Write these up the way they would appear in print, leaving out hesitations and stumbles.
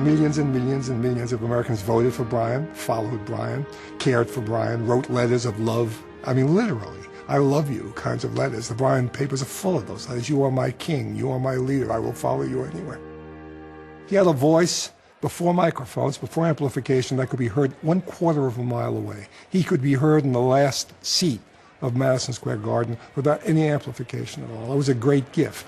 Millions and millions and millions of Americans voted for Bryan, followed Bryan, cared for Bryan, wrote letters of love. I mean, literally, I love you kinds of letters. The Bryan papers are full of those letters. You are my king. You are my leader. I will follow you anywhere. He had a voice before microphones, before amplification, that could be heard 1/4 of a mile away. He could be heard in the last seat of Madison Square Garden without any amplification at all. It was a great gift.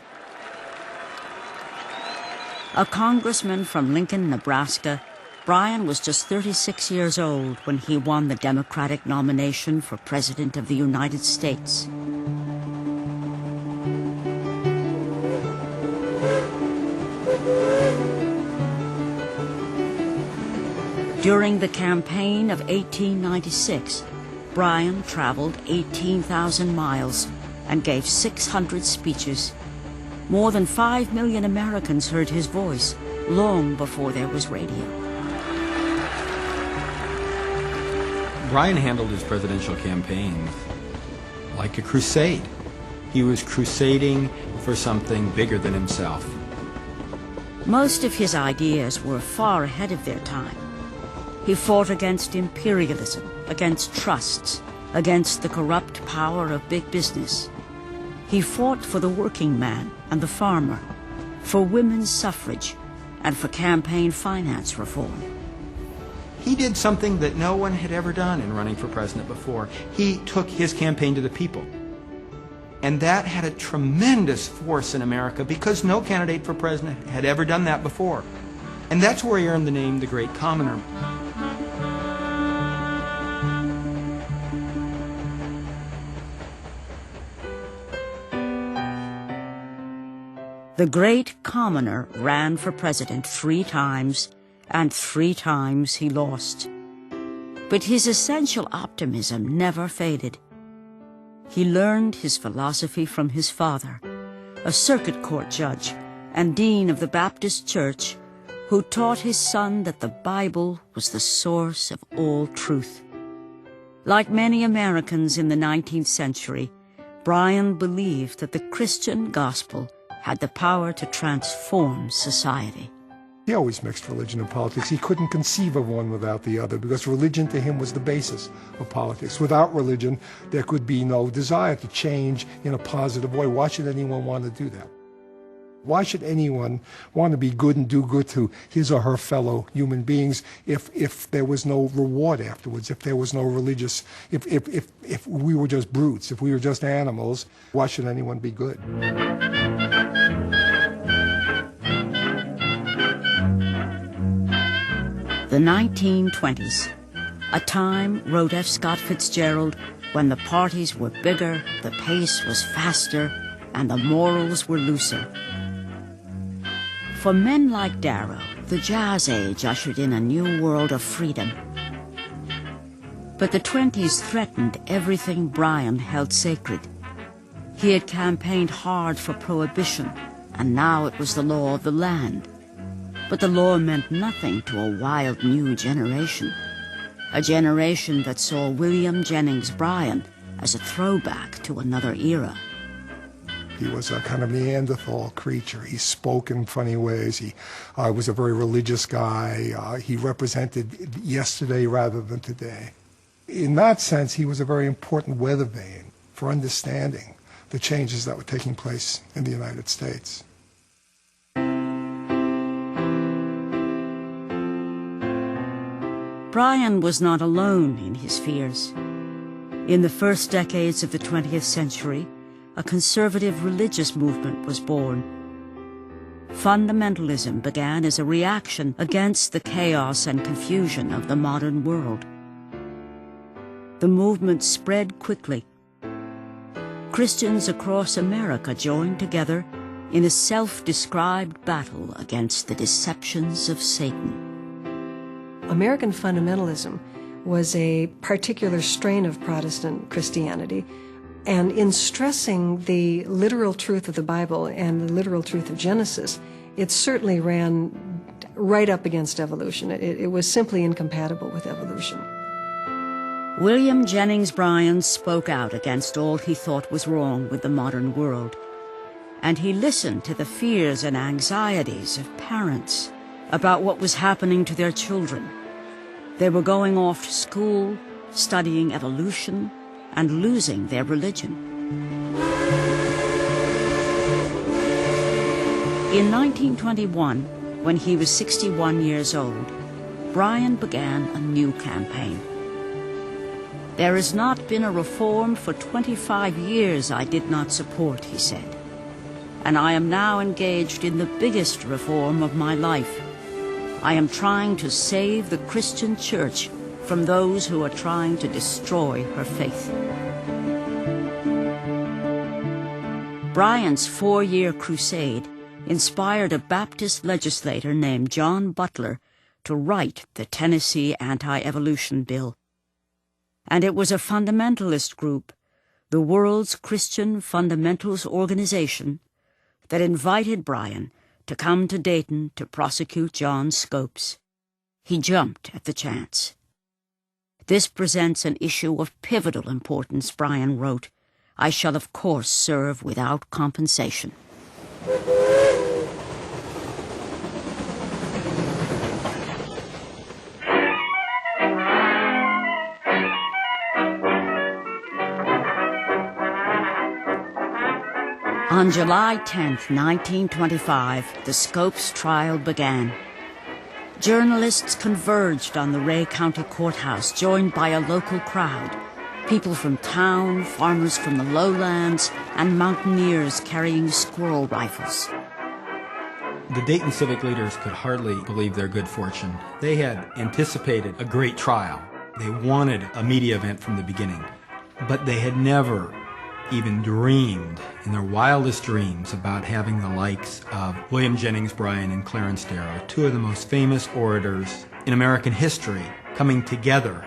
A congressman from Lincoln, Nebraska, Bryan was just 36 years old when he won the Democratic nomination for President of the United States. During the campaign of 1896, Bryan traveled 18,000 miles and gave 600 speeches. More than 5 million Americans heard his voice long before there was radio. Bryan handled his presidential campaign like a crusade. He was crusading for something bigger than himself. Most of his ideas were far ahead of their time. He fought against imperialism, against trusts, against the corrupt power of big business. He fought for the working man and the farmer, for women's suffrage, and for campaign finance reform. He did something that no one had ever done in running for president before. He took his campaign to the people. And that had a tremendous force in America because no candidate for president had ever done that before. And that's where he earned the name the Great Commoner. The Great Commoner ran for president 3 times, and 3 times he lost. But his essential optimism never faded. He learned his philosophy from his father, a circuit court judge and dean of the Baptist Church, who taught his son that the Bible was the source of all truth. Like many Americans in the 19th century, Bryan believed that the Christian gospel had the power to transform society. He always mixed religion and politics. He couldn't conceive of one without the other because religion to him was the basis of politics. Without religion, there could be no desire to change in a positive way. Why should anyone want to do that? Why should anyone want to be good and do good to his or her fellow human beings if there was no reward afterwards, if there was no religious, if we were just brutes, if we were just animals, why should anyone be good? The 1920s, a time, wrote F. Scott Fitzgerald, when the parties were bigger, the pace was faster, and the morals were looser. For men like Darrow, the Jazz Age ushered in a new world of freedom. But the 20s threatened everything Bryan held sacred. He had campaigned hard for prohibition, and now it was the law of the land. But the law meant nothing to a wild new generation, a generation that saw William Jennings Bryan as a throwback to another era. He was a kind of Neanderthal creature. He spoke in funny ways. He was a very religious guy. He represented yesterday rather than today. In that sense, he was a very important weather vane for understanding the changes that were taking place in the United States. Bryan was not alone in his fears. In the first decades of the 20th century, a conservative religious movement was born. Fundamentalism began as a reaction against the chaos and confusion of the modern world. The movement spread quickly. Christians across America joined together in a self-described battle against the deceptions of Satan. American fundamentalism was a particular strain of Protestant Christianity, and in stressing the literal truth of the Bible and the literal truth of Genesis, it certainly ran right up against evolution. It was simply incompatible with evolution. William Jennings Bryan spoke out against all he thought was wrong with the modern world, and he listened to the fears and anxieties of parents, about what was happening to their children. They were going off to school, studying evolution, and losing their religion. In 1921, when he was 61 years old, Bryan began a new campaign. "There has not been a reform for 25 years I did not support," he said. "And I am now engaged in the biggest reform of my life. I am trying to save the Christian church from those who are trying to destroy her faith." Bryan's 4-year crusade inspired a Baptist legislator named John Butler to write the Tennessee Anti-Evolution Bill. And it was a fundamentalist group, the World's Christian Fundamentals Organization, that invited Bryan to come to Dayton to prosecute John Scopes. He jumped at the chance. "This presents an issue of pivotal importance," Bryan wrote. "I shall of course serve without compensation." On July 10, 1925, the Scopes trial began. Journalists converged on the Ray County Courthouse, joined by a local crowd. People from town, farmers from the lowlands, and mountaineers carrying squirrel rifles. The Dayton civic leaders could hardly believe their good fortune. They had anticipated a great trial. They wanted a media event from the beginning, but they had never even dreamed in their wildest dreams about having the likes of William Jennings Bryan and Clarence Darrow, two of the most famous orators in American history, coming together.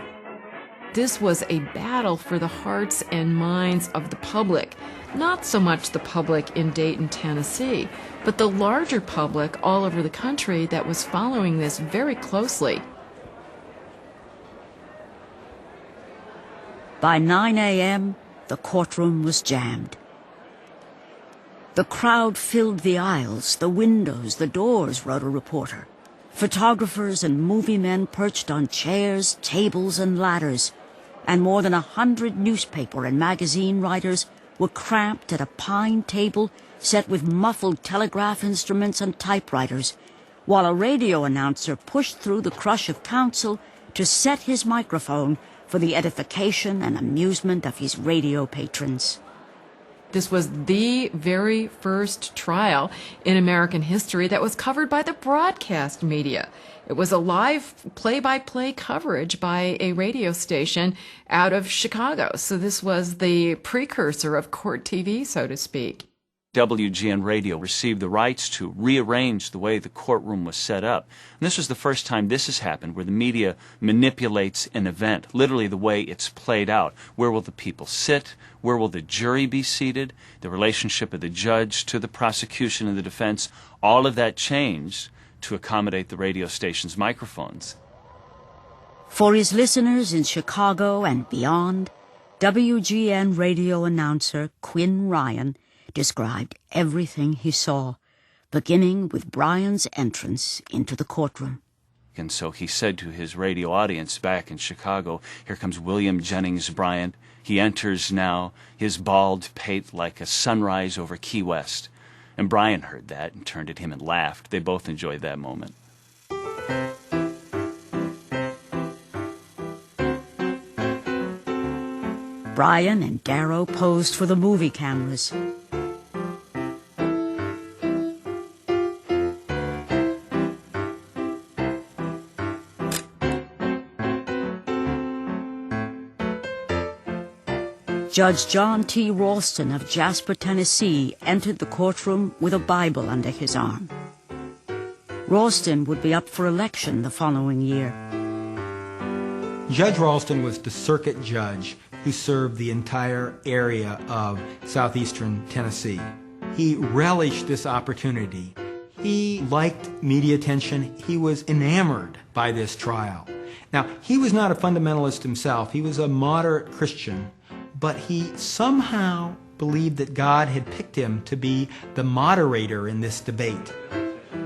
This was a battle for the hearts and minds of the public, not so much the public in Dayton, Tennessee, but the larger public all over the country that was following this very closely. By 9 a.m., the courtroom was jammed. "The crowd filled the aisles, the windows, the doors," wrote a reporter. Photographers and movie men perched on chairs, tables, and ladders, and more than 100 newspaper and magazine writers were cramped at a pine table set with muffled telegraph instruments and typewriters, while a radio announcer pushed through the crush of counsel to set his microphone for the edification and amusement of his radio patrons. This was the very first trial in American history that was covered by the broadcast media. It was a live play-by-play coverage by a radio station out of Chicago. So this was the precursor of court TV, so to speak. WGN Radio received the rights to rearrange the way the courtroom was set up. And this was the first time this has happened, where the media manipulates an event, literally the way it's played out. Where will the people sit? Where will the jury be seated? The relationship of the judge to the prosecution and the defense, all of that changed to accommodate the radio station's microphones. For his listeners in Chicago and beyond, WGN radio announcer Quinn Ryan described everything he saw, beginning with Bryan's entrance into the courtroom. And so he said to his radio audience back in Chicago, "Here comes William Jennings Bryan. He enters now, his bald pate like a sunrise over Key West." And Bryan heard that and turned at him and laughed. They both enjoyed that moment. Bryan and Darrow posed for the movie cameras. Judge John T. Ralston of Jasper, Tennessee, entered the courtroom with a Bible under his arm. Ralston would be up for election the following year. Judge Ralston was the circuit judge who served the entire area of southeastern Tennessee. He relished this opportunity. He liked media attention. He was enamored by this trial. Now, he was not a fundamentalist himself. He was a moderate Christian, but he somehow believed that God had picked him to be the moderator in this debate.